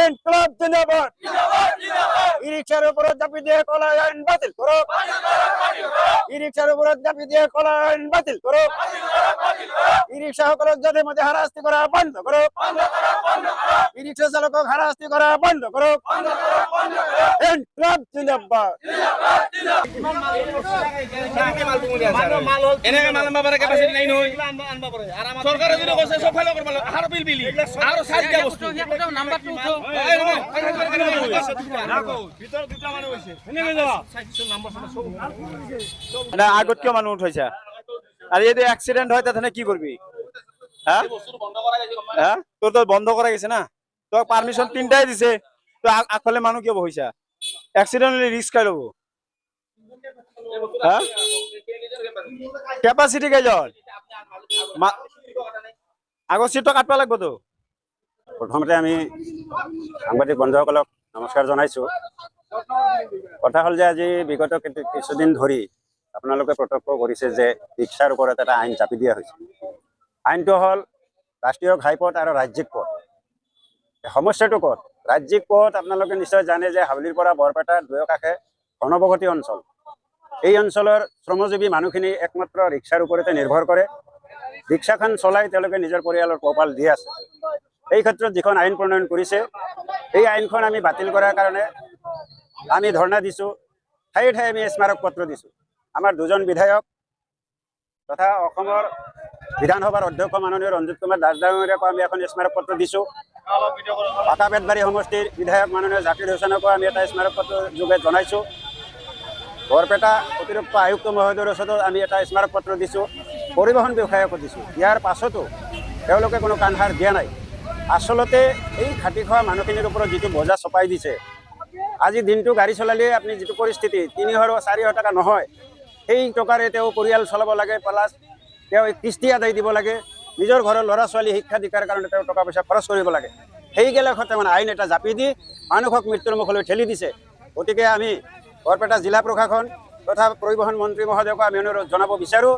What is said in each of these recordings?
ইনকলাব জিন্দাবাদ ই রিকশার উপর চাপি দিয়ে কলা আইন বাতিল করো ই রিকশার উপর চাপি দিয়ে কলা আইন বাতিল করো ই রিকশা সকলের যাদের মধ্যে হারাস্তি করা বন্ধ করো ই রিকশা চালক হারাস্তি করা বন্ধ করো ইনকলাব জিন্দাবাদ এনেকে মাল আনবা পারে ক্যাপাসিটি নাই নই সরকারে যদি কইছে সব ফাইল করবা আর বিল বিলি আর সাইডটা বস্তু নাম্বার 2 তো রাখো ভিতর দুটা মানুষ হইছে এনে যাও নাম্বার সব না আগত কেউ মানুষ উঠাইছে আর যদি অ্যাক্সিডেন্ট হয় তাহলে কি করবি হ্যাঁ হ্যাঁ তোর তো বন্ধ করা গেছে না তো পারমিশন তিনটাই দিছে তো আসলে মানুষ কেউ হইছে অ্যাক্সিডেন্ট হলে রিস্ক কাই লব হ্যাঁ ক্যাপাসিটি কেজন আগৰ চিটটো কাটবা লাগব তো প্ৰথমতে আমি সাংবাদিক বন্ধুসকলক নমস্কাৰ জনাইছো কথা হল যে আজি বিগত কিছুদিন ধৰি আপোনালোকে প্ৰত্যক্ষ কৰিছে যে ৰিক্সাৰ ওপৰত এটা আইন চাপি দিয়া হৈছে আইনটো হল ৰাষ্ট্ৰীয় ঘাইপথ আৰু ৰাজ্যিক পথ সমস্যাটো ক'ত ৰাজ্যিক পথ আপোনালোকে নিশ্চয় জানে যে হাউলিৰ পৰা বৰপেটাৰ দুয়োকাষে ঘনবসতি অঞ্চল এই অঞ্চলৰ শ্ৰমজীৱী মানুহখিনি একমাত্ৰ ৰিক্সাৰ ওপৰতে নিৰ্ভৰ কৰে ৰিক্সাখন চলাই তেওঁলোকে নিজৰ পৰিয়ালৰ পোহপাল দি আছে এই ক্ষেত্ৰত যিখন আইন প্ৰণয়ন কৰিছে এই আইনখন আমি বাতিল কৰাৰ কাৰণে আমি ধৰ্ণা দিছো ঠায়ে ঠায়ে আমি স্মাৰক পত্ৰ দিছো আমাৰ দুজন বিধায়ক তথা অসমৰ বিধানসভাৰ অধ্যক্ষ মাননীয় ৰঞ্জিত কুমাৰ দাস ডাঙৰীয়াকো আমি এখন স্মাৰক পত্ৰ দিছো পাটা বেতবাৰী সমষ্টিৰ বিধায়ক মাননীয় জাকিৰ হুছেইনকো আমি এটা স্মাৰক পত্ৰ যোগে জনাইছো বৰপেটা অতিৰিক্ত আয়ুক্ত মহোদয়ৰ ওচৰতো আমি এটা স্মাৰক পত্ৰ দিছোঁ পৰিবহণ বিষয়াকো দিছোঁ ইয়াৰ পাছতো তেওঁলোকে কোনো কাণসাৰ দিয়া নাই আচলতে এই খাটি খোৱা মানুহখিনিৰ ওপৰত যিটো বোজা চপাই দিছে আজি দিনটো গাড়ী চলালে আপুনি যিটো পৰিস্থিতি 300-400 টকা নহয় সেই টকাৰে তেওঁ পৰিয়াল চলাব লাগে প্লাছ তেওঁ কিস্তি আদায় দিব লাগে নিজৰ ঘৰৰ ল'ৰা ছোৱালী শিক্ষা দীক্ষাৰ কাৰণে তেওঁ টকা পইচা খৰচ কৰিব লাগে সেইগিলাকতে মানে আইন এটা জাপি দি মানুহক মৃত্যুৰ মুখলৈ ঠেলি দিছে গতিকে আমি বৰপেটা জিলা প্ৰশাসন তথা পৰিবহণ মন্ত্ৰী মহোদয়ক আমি অনুৰোধ জনাব বিচাৰোঁ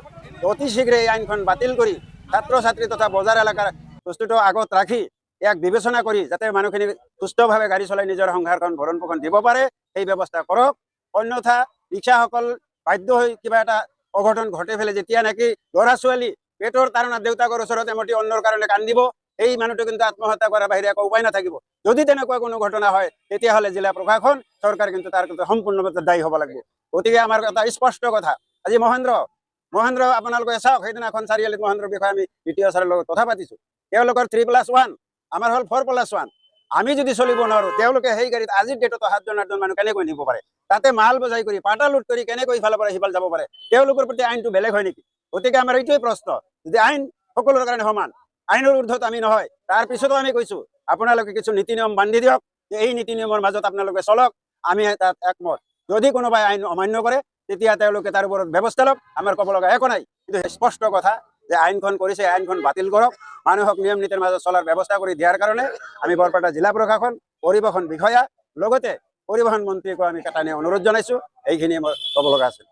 অতি শীঘ্ৰে এই আইনখন বাতিল কৰি ছাত্ৰ ছাত্ৰী তথা বজাৰ এলেকাৰ বস্তুটো আগত ৰাখি ইয়াক বিবেচনা কৰি যাতে মানুহখিনি সুস্থভাৱে গাড়ী চলাই নিজৰ সংসাৰখন ভৰণ পোষণ দিব পাৰে সেই ব্যৱস্থা কৰক অন্যথা ৰিক্সাসকল বাধ্য হৈ কিবা এটা অঘটন ঘটে ফেলে যেতিয়া নেকি ল'ৰা ছোৱালী পেটৰ তাৰণাত দেউতাকৰ ওচৰত এমতি অন্যৰ কাৰণে কান্দিব এই মানুহটো কিন্তু আত্মহত্যা কৰাৰ বাহিৰে একো উপায় নাথাকিব যদি তেনেকুৱা কোনো ঘটনা হয় তেতিয়াহ'লে জিলা প্ৰশাসন চৰকাৰ কিন্তু তাৰ কিন্তু সম্পূৰ্ণভাৱে দায়ী হ'ব লাগিব গতিকে আমাৰ এটা স্পষ্ট কথা আজি মহেন্দ্ৰ আপোনালোকে চাওক সেইদিনাখন চাৰিআলিত মহেন্দ্ৰৰ বিষয়ে আমি দ্বিতীয় ছাৰৰ লগত কথা পাতিছোঁ তেওঁলোকৰ 3+1 আমাৰ হ'ল 4+1 আমি যদি চলিব নোৱাৰোঁ তেওঁলোকে সেই গাড়ীত আজিৰ ডেটতো 7জন মানুহ কেনেকৈ নিব পাৰে তাতে মাল বজাই কৰি পাটা লুট কৰি কেনেকৈ ইফালৰ পৰা সিফাল যাব পাৰে তেওঁলোকৰ প্ৰতি আইনটো বেলেগ হয় নেকি গতিকে আমাৰ এইটোৱেই প্ৰশ্ন যদি আইন সকলোৰে কাৰণে সমান আইনৰ ঊৰ্ধত আমি নহয় তাৰ পিছতো আমি কৈছোঁ আপোনালোকে কিছু নীতি নিয়ম বান্ধি দিয়ক যে এই নীতি নিয়মৰ মাজত আপোনালোকে চলক আমি তাত একমত যদি কোনোবাই আইন অমান্য কৰে তেতিয়া তেওঁলোকে তাৰ ওপৰত ব্যৱস্থা লওক আমাৰ ক'ব লগা একো নাই কিন্তু স্পষ্ট কথা যে আইনখন কৰিছে আইনখন বাতিল কৰক মানুহক নিয়ম নীতিৰ মাজত চলাৰ ব্যৱস্থা কৰি দিয়াৰ কাৰণে আমি বৰপেটা জিলা প্ৰশাসন পৰিবহণ বিষয়া লগতে পৰিবহণ মন্ত্ৰীকো আমি কাটানি অনুৰোধ জনাইছোঁ এইখিনি মোৰ ক'ব লগা আছে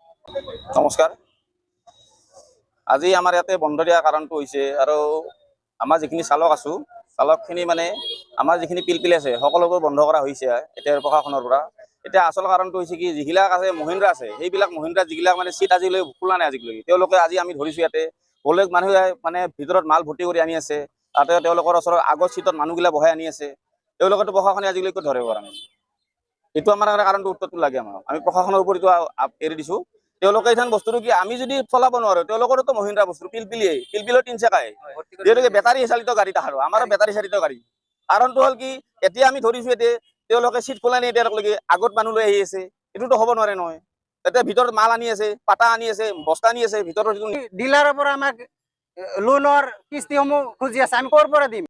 নমস্কাৰ আজি আমাৰ ইয়াতে বন্ধ দিয়া কাৰণটো হৈছে আৰু আমাৰ যিখিনি চালক আছো চালকখিনি মানে আমাৰ যিখিনি পিলপিল আছে সকলোবোৰ বন্ধ কৰা হৈছে এতিয়া প্ৰশাসনৰ পৰা এতিয়া আচল কাৰণটো হৈছে কি যিবিলাক আছে মহিন্দ্ৰা আছে সেইবিলাক মহিন্দ্ৰা যিবিলাক মানে চিট আজিলৈ খোলা নাই আজিলৈকে তেওঁলোকে আজি আমি ধৰিছোঁ ইয়াতে বেলেগ মানুহে মানে ভিতৰত মাল ভৰ্তি কৰি আনি আছে তাতে তেওঁলোকৰ ওচৰত আগৰ চিটত মানুহবিলাক বহাই আনি আছে তেওঁলোকেতো প্ৰশাসনে আজিলৈকে ধৰিব পৰা নাই এইটো আমাৰ কাৰণটো উত্তৰটো লাগে আমাৰ আমি প্ৰশাসনৰ ওপৰত এৰি দিছোঁ তেওঁলোকে এইখন বস্তুটো কি আমি যদি চলাব নোৱাৰোঁ তেওঁলোকৰোতো মহিন্দ্ৰা বস্তু পিলপিলৰ 3 চাকাই তেওঁলোকে বেটাৰী চালিত গাড়ী তাহাৰো আমাৰো বেটাৰী চালিত গাড়ী কাৰণটো হ'ল কি এতিয়া আমি ধৰিছোঁ এতিয়া তেওঁলোকে চিট খোলা নাই তেওঁলোকে আগত মানুহ লৈ আহি আছে এইটোতো হ'ব নোৱাৰে নহয় এতিয়া ভিতৰত মাল আনি আছে পাতা আনি আছে বস্তা আনি আছে ভিতৰত ডিলাৰৰ পৰা আমাক লোনৰ কিস্তিসমূহ খুজি আছে আমি ক'ৰ পৰা দিম